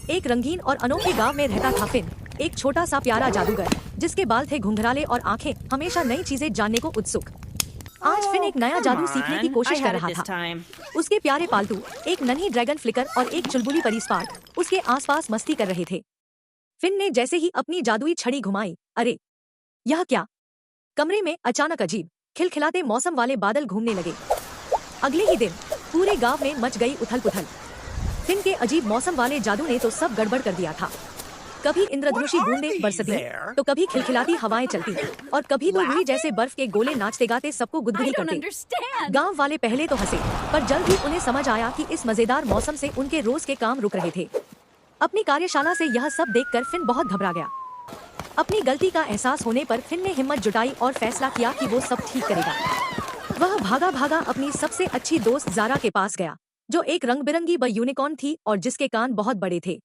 एक रंगीन और अनोखे गांव में रहता था फिन, एक छोटा सा प्यारा जादूगर जिसके बाल थे घुंघराले और आंखें हमेशा नई चीजें जानने को उत्सुक। आज फिन एक नया जादू सीखने की कोशिश कर रहा था। उसके प्यारे पालतू एक नन्ही ड्रैगन फ्लिकर और एक चुलबुली परी स्पार्क उसके आसपास मस्ती कर रहे थे। फिन ने जैसे ही अपनी जादुई छड़ी घुमाई, अरे यह क्या! कमरे में अचानक अजीब खिलखिलाते मौसम वाले बादल घूमने लगे। अगले ही दिन पूरे गांव में मच गई उथल-पुथल। फिन के अजीब मौसम वाले जादू ने तो सब गड़बड़ कर दिया था। कभी इंद्रधनुषी बूंदें बरसती, तो कभी खिलखिलाती हवाएं चलती और कभी तो रुई जैसे बर्फ के गोले नाचते गाते सबको गुदगुदी करते। गांव वाले पहले तो हंसे, पर जल्द ही उन्हें समझ आया कि इस मजेदार मौसम से उनके रोज के काम रुक रहे थे। अपनी कार्यशाला से यह सब देखकर फिन बहुत घबरा गया। अपनी गलती का एहसास होने पर फिन ने हिम्मत जुटाई और फैसला किया कि वो सब ठीक करेगा। वह भागा भागा अपनी सबसे अच्छी दोस्त ज़ारा के पास गया, जो एक रंग बिरंगी यूनिकॉर्न थी और जिसके कान बहुत बड़े थे।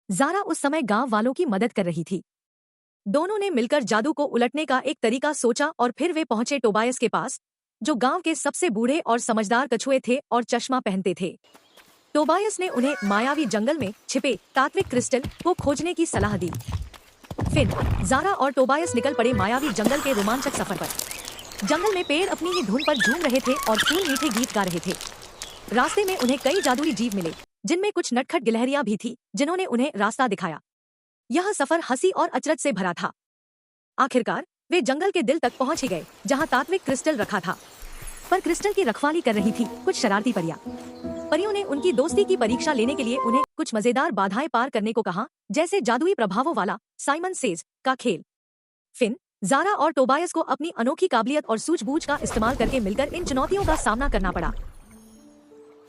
ज़ारा उस समय गांव वालों की मदद कर रही थी। दोनों ने मिलकर जादू को उलटने का एक तरीका सोचा और फिर वे पहुंचे टोबायस के पास, जो गांव के सबसे बूढ़े और समझदार कछुए थे और चश्मा पहनते थे। टोबायस ने उन्हें मायावी जंगल में छिपे तात्विक क्रिस्टल को खोजने की सलाह दी। फिन, ज़ारा और टोबायस निकल पड़े मायावी जंगल के रोमांचक सफर पर। जंगल में पेड़ अपनी ही धुन पर झूम रहे थे और फूल मीठे गीत गा रहे थे। रास्ते में उन्हें कई जादुई जीव मिले, जिनमें कुछ नटखट गिलहरियां भी थी, जिन्होंने उन्हें रास्ता दिखाया। यह सफर हंसी और अचरज से भरा था। आखिरकार वे जंगल के दिल तक पहुंच ही गए, जहां तात्विक क्रिस्टल रखा था। पर क्रिस्टल की रखवाली कर रही थी कुछ शरारती परियां। परियों ने उनकी दोस्ती की परीक्षा लेने के लिए उन्हें कुछ मजेदार बाधाएं पार करने को कहा, जैसे जादुई प्रभावों वाला साइमन सेज का खेल। फिन, ज़ारा और टोबायस को अपनी अनोखी काबिलियत और सूझबूझ का इस्तेमाल करके मिलकर इन चुनौतियों का सामना करना पड़ा।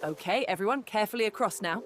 Okay, everyone, carefully across now.